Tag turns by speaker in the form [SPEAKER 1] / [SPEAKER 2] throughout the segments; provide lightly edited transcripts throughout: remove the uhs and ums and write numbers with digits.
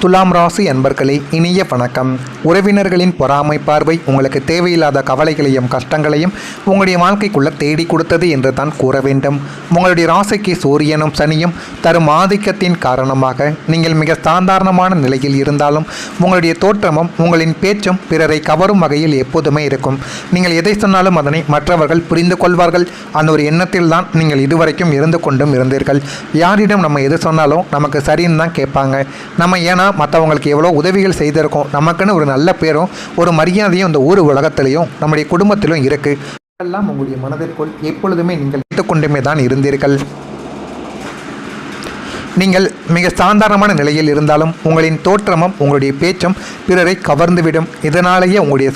[SPEAKER 1] துலாம் ராசி அன்பர்களே, இனிய வணக்கம். உறவினர்களின் பொறாமை பார்வை உங்களுக்கு தேவையில்லாத கவலைகளையும் கஷ்டங்களையும் உங்களுடைய வாழ்க்கைக்குள்ள தேடி கொடுத்தது என்று தான் கூற வேண்டும். உங்களுடைய ராசிக்கு சூரியனும் சனியும் தரும் ஆதிக்கத்தின் காரணமாக நீங்கள் மிக சாதாரணமான நிலையில் இருந்தாலும் உங்களுடைய தோற்றமும் உங்களின் பேச்சும் பிறரை கவரும் வகையில் எப்போதுமே இருக்கும். நீங்கள் எதை சொன்னாலும் அதனை மற்றவர்கள் புரிந்து கொள்வார்கள். அந்த ஒரு எண்ணத்தில் தான் நீங்கள் இதுவரைக்கும் இருந்து கொண்டும் இருந்தீர்கள். யாரிடம் நம்ம எது சொன்னாலும் நமக்கு சரின்னு தான் கேட்பாங்க. நம்ம ஏன்னா மற்றவங்களுக்கு எவ்வளோ உதவிகள் செய்திருக்கோம், நமக்குன்னு ஒரு நல்ல பேரும் ஒரு மரியாதையும் இந்த ஊர் உலகத்திலையும் நம்முடைய குடும்பத்திலும் இருக்குது. எல்லாம் உங்களுடைய மனதிற்குள் எப்பொழுதுமே நீங்கள் வைத்துக்கொண்டுமே தான் இருந்தீர்கள். நீங்கள் மிக சாதாரணமான நிலையில் இருந்தாலும் உங்களின் தோற்றமும் உங்களுடைய பேச்சும் பிறரை கவர்ந்துவிடும். இதனாலேயே உங்களுடைய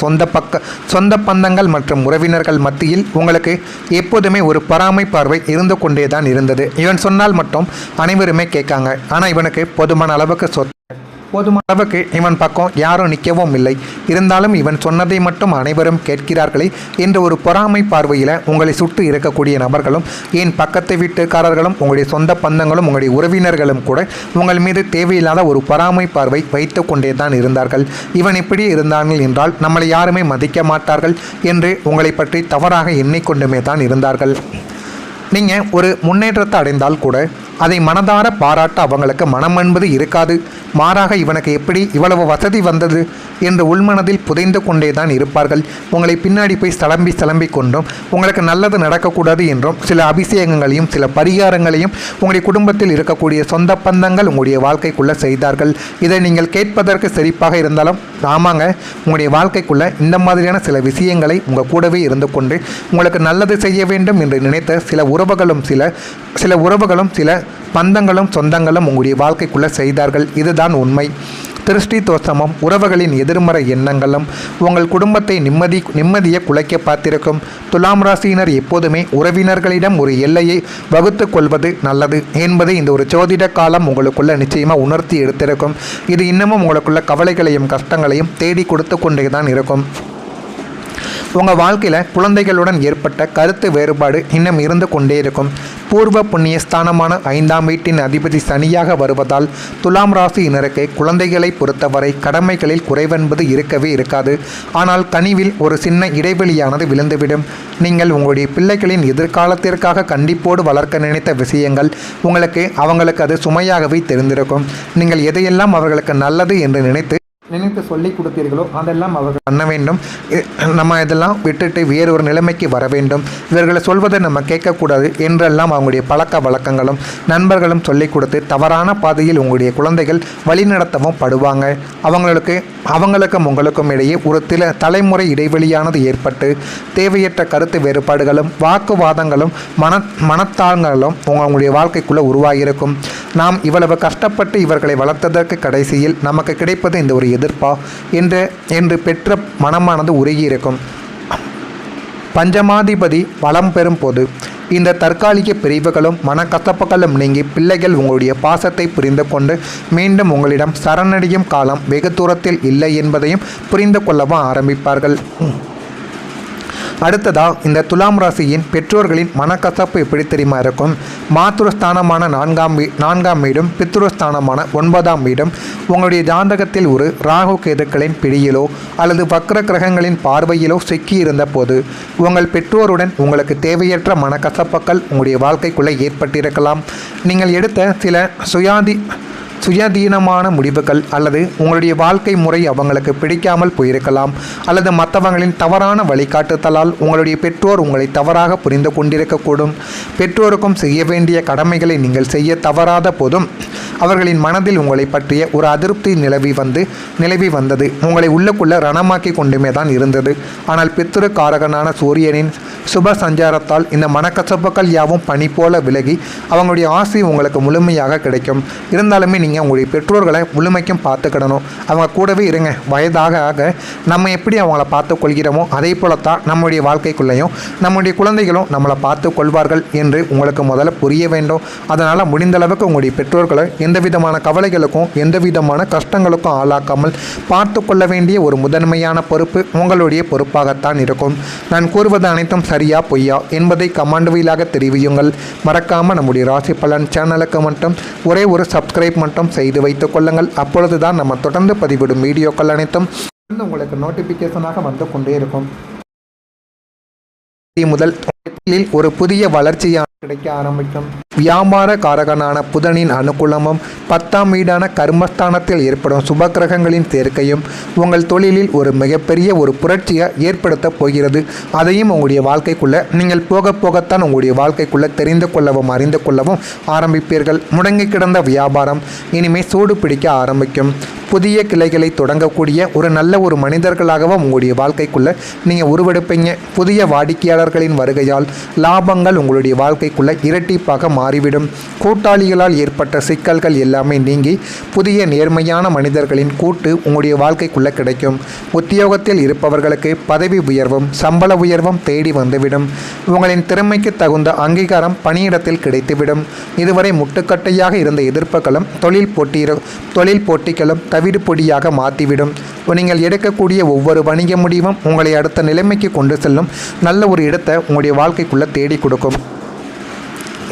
[SPEAKER 1] சொந்த பந்தங்கள் மற்றும் உறவினர்கள் மத்தியில் உங்களுக்கு எப்போதுமே ஒரு பொறாமை பார்வை இருந்து கொண்டே தான் இருந்தது. இவன் சொன்னால் மட்டும் அனைவருமே கேட்காங்க, ஆனால் இவனுக்கு போதுமான அளவுக்கு இவன் பக்கம் யாரும் நிற்கவும் இல்லை, இருந்தாலும் இவன் சொன்னதை மட்டும் அனைவரும் கேட்கிறார்களே என்ற ஒரு பொறாமை பார்வையில் உங்களை சுட்டு இருக்கக்கூடிய நபர்களும், என் பக்கத்து வீட்டுக்காரர்களும், உங்களுடைய சொந்த பந்தங்களும், உங்களுடைய உறவினர்களும் கூட உங்கள் மீது தேவையில்லாத ஒரு பொறாமை பார்வை வைத்து கொண்டே தான் இருந்தார்கள். இவன் இப்படி இருந்தார்கள் என்றால் நம்மளை யாருமே மதிக்க மாட்டார்கள் என்று உங்களை பற்றி தவறாக எண்ணிக்கொண்டுமே தான் இருந்தார்கள். நீங்கள் ஒரு முன்னேற்றத்தை அடைந்தால் கூட அதை மனதார பாராட்ட அவங்களுக்கு மனம் என்பது இருக்காது. மாறாக இவனுக்கு எப்படி இவ்வளவு வசதி வந்தது என்று உள்மனதில் புதைந்து கொண்டே தான் இருப்பார்கள். உங்களை பின்னாடி போய் சலம்பி கொண்டும் உங்களுக்கு நல்லது நடக்கக்கூடாது என்றும் சில அபிஷேகங்களையும் சில பரிகாரங்களையும் உங்களுடைய குடும்பத்தில் இருக்கக்கூடிய சொந்த பந்தங்கள் உங்களுடைய வாழ்க்கைக்குள்ளே செய்தார்கள். இதை நீங்கள் கேட்பதற்கு சிரிப்பாக இருந்தாலும் ஆமாங்க, உங்களுடைய வாழ்க்கைக்குள்ளே இந்த மாதிரியான சில விஷயங்களை உங்கள் கூடவே இருந்து கொண்டு உங்களுக்கு நல்லது செய்ய வேண்டும் என்று நினைத்த சில உறவுகளும் சில பந்தங்களும் சொந்தங்களும் உங்களுடைய வாழ்க்கைக்குள்ளே செய்தார்கள். இதுதான் உண்மை. திருஷ்டி தோஷமும் உறவுகளின் எதிர்மறை எண்ணங்களும் உங்கள் குடும்பத்தை நிம்மதியை குலைக்க பார்த்திருக்கும். துலாம் ராசியினர் எப்போதுமே உறவினர்களிடம் ஒரு எல்லையை வகுத்து கொள்வது நல்லது என்பதை இந்த ஒரு ஜோதிட காலம் உங்களுக்குள்ள நிச்சயமாக உணர்த்தி எடுத்திருக்கும். இது இன்னமும் உங்களுக்குள்ள கவலைகளையும் கஷ்டங்களையும் தேடி கொடுத்து கொண்டே தான் இருக்கும். உங்கள் வாழ்க்கையில் குழந்தைகளுடன் ஏற்பட்ட கருத்து வேறுபாடு இன்னும் இருந்து கொண்டே இருக்கும். பூர்வ புண்ணிய ஸ்தானமான 5ஆம் வீட்டின் அதிபதி சனியாக வருவதால் துலாம் ராசியினருக்கு குழந்தைகளை பொறுத்தவரை கடமைகளில் குறைவென்பது இருக்கவே இருக்காது. ஆனால் கனிவில் ஒரு சின்ன இடைவெளியானது விழுந்துவிடும். நீங்கள் உங்களுடைய பிள்ளைகளின் எதிர்காலத்திற்காக கண்டிப்போடு வளர்க்க நினைத்த விஷயங்கள் அவங்களுக்கு அது சுமையாகவே தெரிந்திருக்கும். நீங்கள் எதையெல்லாம் அவர்களுக்கு நல்லது என்று நினைத்து சொல்லிக் கொடுத்தீர்களோ அதெல்லாம் அவர்கள் பண்ண வேண்டும். நம்ம இதெல்லாம் விட்டுட்டு வேறொரு நிலைமைக்கு வர வேண்டும். இவர்களை சொல்வதை நம்ம கேட்கக்கூடாது என்றெல்லாம் அவங்களுடைய பழக்க வழக்கங்களும் நண்பர்களும் சொல்லிக் கொடுத்து தவறான பாதையில் உங்களுடைய குழந்தைகள் வழிநடத்தவும் படுவாங்க. அவங்களுக்கும் உங்களுக்கும் இடையே ஒரு தலைமுறை இடைவெளியானது ஏற்பட்டு தேவையற்ற கருத்து வேறுபாடுகளும் வாக்குவாதங்களும் மனத்தாங்களும் உங்களுடைய வாழ்க்கைக்குள்ளே உருவாகியிருக்கும். நாம் இவ்வளவு கஷ்டப்பட்டு இவர்களை வளர்த்ததற்கு கடைசியில் நமக்கு கிடைப்பது இந்த ஒரு எதிர்ப்பா என்று பெற்ற மனமானது உருகியிருக்கும். பஞ்சமாதிபதி வளம் பெறும் போது இந்த தற்காலிக பிரிவுகளும் மனக்கசப்புகளும் நீங்கி பிள்ளைகள் உங்களுடைய பாசத்தை புரிந்து கொண்டு மீண்டும் உங்களிடம் சரணடையும் காலம் வெகு தூரத்தில் இல்லை என்பதையும் புரிந்து கொள்ளவும் ஆரம்பிப்பார்கள். அடுத்ததாக இந்த துலாம் ராசியின் பெற்றோர்களின் மனக்கசப்பு எப்படி தெரியுமா இருக்கும்? மாத்ருஸ்தானமான 4ஆம் வீடும் பித்ருஸ்தானமான 9ஆம் வீடும் உங்களுடைய ஜாதகத்தில் ஒரு ராகு கேதுக்களின் பிடியிலோ அல்லது வக்ர கிரகங்களின் பார்வையிலோ சிக்கியிருந்த போது உங்கள் பெற்றோருடன் உங்களுக்கு தேவையற்ற மனக்கசப்புகள் உங்களுடைய வாழ்க்கைக்குள்ளே ஏற்பட்டிருக்கலாம். நீங்கள் எடுத்த சில சுயாதீனமான முடிவுகள் அல்லது உங்களுடைய வாழ்க்கை முறை அவங்களுக்கு பிடிக்காமல் போயிருக்கலாம். அல்லது மற்றவங்களின் தவறான வழிகாட்டுதலால் உங்களுடைய பெற்றோர் உங்களை தவறாக புரிந்து கொண்டிருக்கக்கூடும். பெற்றோருக்கும் செய்ய வேண்டிய கடமைகளை நீங்கள் செய்ய தவறாத போதும் அவர்களின் மனதில் உங்களை பற்றிய ஒரு அதிருப்தி நிலவி வந்தது. உங்களை உள்ளுக்குள்ள ரணமாக்கி கொண்டுமே தான் இருந்தது. ஆனால் பித்ரு காரகனான சூரியனின் சுப சஞ்சாரத்தால் இந்த மனக்கசப்புகள் யாவும் பனி போல விலகி அவங்களுடைய ஆசை உங்களுக்கு முழுமையாக கிடைக்கும். இருந்தாலுமே நீங்கள் உங்களுடைய பெற்றோர்களை முழுமைக்கும் பார்த்துக்கிடணும். அவங்க கூடவே இருங்க. வயதாக ஆக நம்ம எப்படி அவங்கள பார்த்து கொள்கிறோமோ அதே போலத்தான் நம்முடைய வாழ்க்கைக்குள்ளேயும் நம்முடைய குழந்தைகளும் நம்மளை பார்த்து கொள்வார்கள் என்று உங்களுக்கு முதல்ல புரிய வேண்டும். அதனால் முடிந்தளவுக்கு உங்களுடைய பெற்றோர்களை எந்த விதமான கவலைகளுக்கும் எந்த விதமான கஷ்டங்களுக்கும் ஆளாக்காமல் பார்த்து கொள்ள வேண்டிய ஒரு முதன்மையான பொறுப்பு உங்களுடைய பொறுப்பாகத்தான் இருக்கும். நான் கூறுவது அனைத்தும் சரியா பொய்யா என்பதை கமெண்ட் வாயிலாக தெரிவியுங்கள். மறக்காமல் நம்முடைய ராசி பலன் சேனலுக்கு மட்டும் ஒரே ஒரு சப்ஸ்கிரைப் மட்டும் மட்டும் செய்து வைத்துக் கொள்ளுங்கள். அப்பொழுதுதான் நம்ம தொடர்ந்து பதிவிடும் வீடியோக்கள் அனைத்தும் உங்களுக்கு நோட்டிஃபிகேஷனாக வந்து கொண்டே இருக்கும். முதல் ஒரு புதிய வளர்ச்சியான கிடைக்க ஆரம்பிக்கும். வியாபார காரகனான புதனின் அனுகூலமும் 10ஆம் வீடான கர்மஸ்தானத்தில் ஏற்படும் சுபக்கிரகங்களின் சேர்க்கையும் உங்கள் தொழிலில் ஒரு மிகப்பெரிய ஒரு புரட்சியை ஏற்படுத்த போகிறது. அதையும் உங்களுடைய வாழ்க்கைக்குள்ள நீங்கள் போக போகத்தான் உங்களுடைய வாழ்க்கைக்குள்ள தெரிந்து கொள்ளவும் அறிந்து கொள்ளவும் ஆரம்பிப்பீர்கள். முடங்கி கிடந்த வியாபாரம் இனிமே சூடு பிடிக்க ஆரம்பிக்கும். புதிய கிளைகளை தொடங்கக்கூடிய ஒரு நல்ல ஒரு மனிதர்களாகவும் உங்களுடைய வாழ்க்கைக்குள்ள நீங்கள் உருவெடுப்பீங்க. புதிய வாடிக்கையாளர்களின் வருகையால் லாபங்கள் உங்களுடைய வாழ்க்கைக்குள்ள இரட்டிப்பாக மாறிவிடும். கூட்டாளிகளால் ஏற்பட்ட சிக்கல்கள் எல்லாமே நீங்கி புதிய நேர்மையான மனிதர்களின் கூட்டு உங்களுடைய வாழ்க்கைக்குள்ள கிடைக்கும். உத்தியோகத்தில் இருப்பவர்களுக்கு பதவி உயர்வும் சம்பள உயர்வும் தேடி வந்துவிடும். உங்களின் திறமைக்கு தகுந்த அங்கீகாரம் பணியிடத்தில் கிடைத்துவிடும். இதுவரை முட்டுக்கட்டையாக இருந்த எதிர்ப்புகளும் தொழில் போட்டிகளும் தவிடுபொடியாக மாற்றிவிடும். நீங்கள் எடுக்கக்கூடிய ஒவ்வொரு வணிக முடிவும் உங்களை அடுத்த நிலைமைக்கு கொண்டு செல்லும் நல்ல ஒரு இடத்தை உங்களுடைய வாழ்க்கைக்குள்ளே தேடி கொடுக்கும்.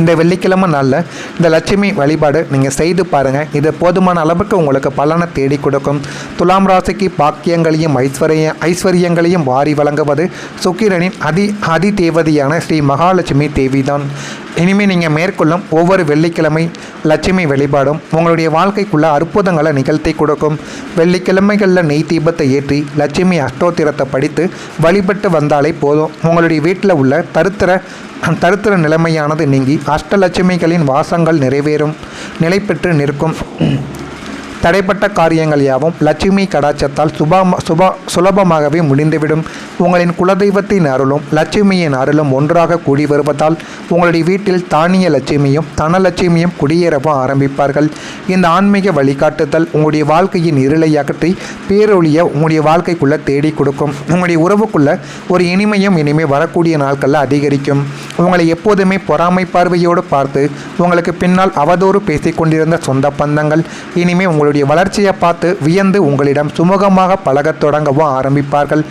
[SPEAKER 1] இந்த வெள்ளிக்கிழமை நாளில் இந்த லட்சுமி வழிபாடு நீங்கள் செய்து பாருங்கள். இது போதுமான அளவுக்கு உங்களுக்கு பலனை தேடி கொடுக்கும். துலாம் ராசிக்கு பாக்கியங்களையும் ஐஸ்வர்யங்களையும் வாரி வழங்குவது சுக்கிரனின் அதி தேவதையான ஸ்ரீ மகாலட்சுமி தேவிதான். இனிமேல் நீங்கள் மேற்கொள்ளும் ஒவ்வொரு வெள்ளிக்கிழமை லட்சுமி வழிபாடும் உங்களுடைய வாழ்க்கைக்குள்ள அற்புதங்களை நிகழ்த்தி கொடுக்கும். வெள்ளிக்கிழமைகளில் நெய் தீபத்தை ஏற்றி லட்சுமி அஷ்டோத்திரத்தை படித்து வழிபட்டு வந்தாலே போதும். உங்களுடைய வீட்டில் உள்ள தருத்திர நிலைமையானது நீங்கி அஷ்டலட்சுமிகளின் வாசங்கள் நிறைவேறும் நிலை பெற்று நிற்கும். தடைப்பட்ட காரியங்கள் யாவும் லட்சுமி கடாட்சத்தால் சுலபமாகவே முடிந்துவிடும். உங்களின் குலதெய்வத்தின் அருளும் லட்சுமியின் அருளும் ஒன்றாக கூடி வருவதால் உங்களுடைய வீட்டில் தானிய லட்சுமியும் தனலட்சுமியும் குடியேறவும் ஆரம்பிப்பார்கள். இந்த ஆன்மீக வழிகாட்டுதல் உங்களுடைய வாழ்க்கையின் இருளை அகற்றி பேரொழியை உங்களுடைய வாழ்க்கைக்குள்ளே தேடி கொடுக்கும். உங்களுடைய உறவுக்குள்ள ஒரு இனிமை வரக்கூடிய நாட்களில் அதிகரிக்கும். உங்களை எப்போதுமே பொறாமை பார்வையோடு பார்த்து உங்களுக்கு பின்னால் அவதூறு பேசிக்கொண்டிருந்த சொந்த பந்தங்கள் இனிமே உங்களுடைய வளர்ச்சியை பார்த்து வியந்து உங்களிடம் சுமூகமாக பழகத் தொடங்கவும் ஆரம்பிப்பார்கள்.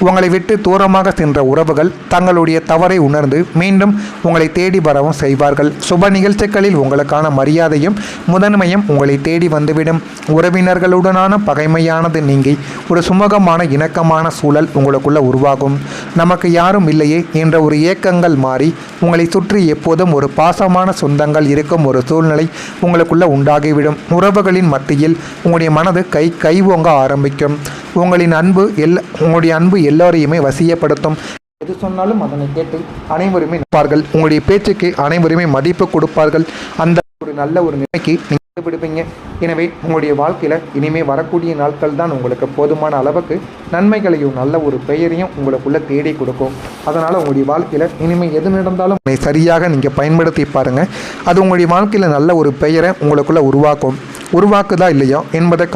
[SPEAKER 1] உங்களை விட்டு தூரமாக சென்ற உறவுகள் தங்களுடைய தவறை உணர்ந்து மீண்டும் உங்களை தேடி வரவும் செய்வார்கள். சுப நிகழ்ச்சிகளில் உங்களுக்கான மரியாதையும் முதன்மையும் உங்களை தேடி வந்துவிடும். உறவினர்களுடனான பகைமையானது நீங்கி ஒரு சுமூகமான இணக்கமான சூழல் உங்களுக்குள்ள உருவாகும். நமக்கு யாரும் இல்லையே என்ற ஒரு ஏக்கங்கள் மாறி உங்களை சுற்றி எப்போதும் ஒரு பாசமான சொந்தங்கள் இருக்கும் ஒரு சூழ்நிலை உங்களுக்குள்ள உண்டாகிவிடும். உறவுகளின் மத்தியில் உங்களுடைய மனது கைவோங்க ஆரம்பிக்கும். உங்களுடைய அன்பு எல்லோரையுமே வசியப்படுத்தும். எது சொன்னாலும் அதனை கேட்டு அனைவருமே நிற்பார்கள். உங்களுடைய பேச்சுக்கு அனைவருமே மதிப்பு கொடுப்பார்கள். அந்த ஒரு நல்ல ஒரு நிலைக்கு நீங்கள் விடுவீங்க. எனவே உங்களுடைய வாழ்க்கையில் இனிமேல் வரக்கூடிய நாட்கள் தான் உங்களுக்கு போதுமான அளவுக்கு நன்மைகளையும் நல்ல ஒரு பெயரையும் உங்களுக்குள்ள தேடி கொடுக்கும். அதனால் உங்களுடைய வாழ்க்கையில் இனிமேல் எது நடந்தாலும் சரியாக நீங்கள் பயன்படுத்தி பாருங்கள். அது உங்களுடைய வாழ்க்கையில் நல்ல ஒரு பெயரை உங்களுக்குள்ள உருவாக்குதா இல்லையா என்பதை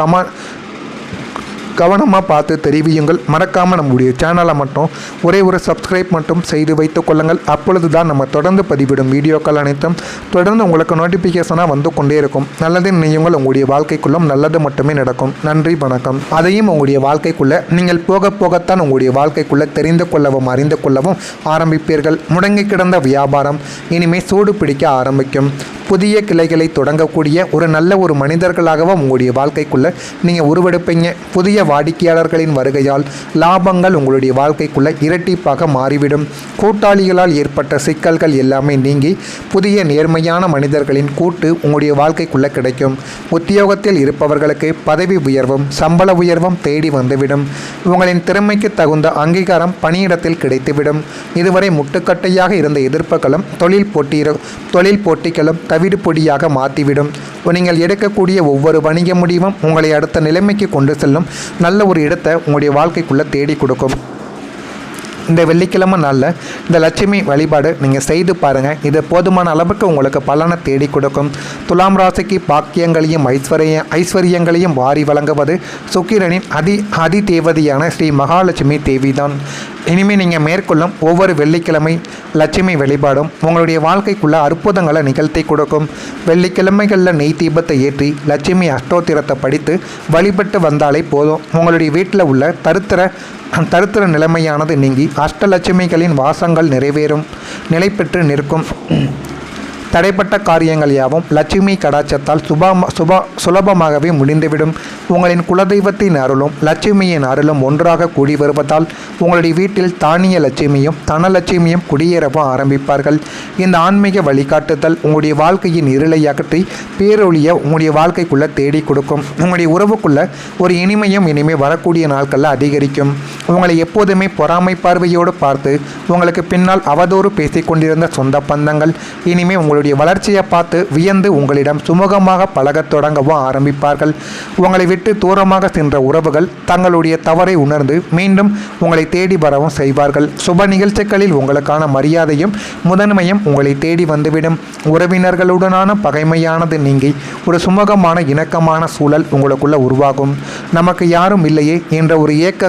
[SPEAKER 1] கவனமாக பார்த்து தெரிவியுங்கள். மறக்காமல் நம்முடைய சேனலை மட்டும் ஒரே ஒரு சப்ஸ்கிரைப் மட்டும் செய்து வைத்துக் கொள்ளுங்கள். அப்பொழுது தான் நம்ம தொடர்ந்து பதிவிடும் வீடியோக்கள் அனைத்தும் தொடர்ந்து உங்களுக்கு நோட்டிஃபிகேஷனாக வந்து கொண்டே இருக்கும். நல்லது நினையுங்கள். உங்களுடைய வாழ்க்கைக்குள்ளும் நல்லது மட்டுமே நடக்கும். நன்றி, வணக்கம். அதையும் உங்களுடைய வாழ்க்கைக்குள்ளே நீங்கள் போக போகத்தான் உங்களுடைய வாழ்க்கைக்குள்ளே தெரிந்து கொள்ளவும் அறிந்து கொள்ளவும் ஆரம்பிப்பீர்கள். முடங்கி கிடந்த வியாபாரம் இனிமேல் சூடு பிடிக்க ஆரம்பிக்கும். புதிய கிளைகளை தொடங்கக்கூடிய ஒரு நல்ல ஒரு மனிதர்களாகவும் உங்களுடைய வாழ்க்கைக்குள்ளே நீங்கள் உருவெடுப்பீங்க. புதிய வாடிக்கையாளர்களின் வருகையால் லாபங்கள் உங்களுடைய வாழ்க்கைக்குள்ள இரட்டிப்பாக மாறிவிடும். கூட்டாளிகளால் ஏற்பட்ட சிக்கல்கள் எல்லாமே நீங்கி புதிய நேர்மையான மனிதர்களின் கூட்டு உங்களுடைய வாழ்க்கைக்குள்ள கிடைக்கும். உத்தியோகத்தில் இருப்பவர்களுக்கு பதவி உயர்வும் சம்பள உயர்வும் தேடி வந்துவிடும். உங்களின் திறமைக்கு தகுந்த அங்கீகாரம் பணியிடத்தில் கிடைத்துவிடும். இதுவரை முட்டுக்கட்டையாக இருந்த எதிர்ப்புகளும் தொழில் போட்டிகளும் தவிடுபொடியாக மாற்றிவிடும். நீங்கள் எடுக்கக்கூடிய ஒவ்வொரு வணிக முடிவும் உங்களை அடுத்த நிலைமைக்கு கொண்டு செல்லும் நல்ல ஒரு இடத்தை உங்களுடைய வாழ்க்கைக்குள்ளே தேடி கொடுக்கும். இந்த வெள்ளிக்கிழமை நாளில் இந்த லட்சுமி வழிபாடு நீங்கள் செய்து பாருங்கள். இது போதுமான அளவுக்கு உங்களுக்கு பலனை தேடி கொடுக்கும். துலாம் ராசிக்கு பாக்கியங்களையும் ஐஸ்வர்யங்களையும் வாரி வழங்குவது சுக்கிரனின் அதி தேவதையான ஸ்ரீ மகாலட்சுமி தேவிதான். இனிமேல் நீங்கள் மேற்கொள்ளும் ஒவ்வொரு வெள்ளிக்கிழமை லட்சுமி வழிபாடும் உங்களுடைய வாழ்க்கைக்குள்ள அற்புதங்களை நிகழ்த்தி கொடுக்கும். வெள்ளிக்கிழமைகளில் நெய் தீபத்தை ஏற்றி லட்சுமி அஷ்டோத்திரத்தை படித்து வழிபட்டு வந்தாலே போதும். உங்களுடைய வீட்டில் உள்ள தருத்திர நிலைமையானது நீங்கி அஷ்டலட்சுமிகளின் வாசங்கள் நிறைவேறும் நிலை பெற்று நிற்கும். தடைப்பட்ட காரியங்கள் யாவும் லட்சுமி கடாட்சத்தால் சுலபமாகவே முடிந்துவிடும். உங்களின் குலதெய்வத்தின் அருளும் லட்சுமியின் அருளும் ஒன்றாக கூடி வருவதால் உங்களுடைய வீட்டில் தானிய லட்சுமியும் தனலட்சுமியும் குடியேறவும் ஆரம்பிப்பார்கள். இந்த ஆன்மீக வழிகாட்டுதல் உங்களுடைய வாழ்க்கையின் இருளை அகற்றி பேரொழிய உங்களுடைய வாழ்க்கைக்குள்ளே தேடி கொடுக்கும். உங்களுடைய உறவுக்குள்ள ஒரு இனிமையும் இனிமே வரக்கூடிய நாட்களில் அதிகரிக்கும். உங்களை எப்போதுமே பொறாமை பார்வையோடு பார்த்து உங்களுக்கு பின்னால் அவதூறு பேசிக் கொண்டிருந்த சொந்த பந்தங்கள் இனிமே உங்களுடைய வளர்ச்சியை பார்த்து வியந்து உங்களிடம் சுமூகமாக பழகத் தொடங்கவும் ஆரம்பிப்பார்கள். உங்களை விட்டு தூரமாக சென்ற உறவுகள் தங்களுடைய தவறை உணர்ந்து மீண்டும் உங்களை தேடி வரவும் செய்வார்கள். சுப நிகழ்ச்சிகளில் உங்களுக்கான மரியாதையும் முதன்மையும் உங்களை தேடி வந்துவிடும். உறவினர்களுடனான பகைமையானது நீங்கி ஒரு சுமூகமான இணக்கமான சூழல் உங்களுக்குள்ள உருவாகும். நமக்கு யாரும் இல்லையே என்ற ஒரு ஏக்கங்கள்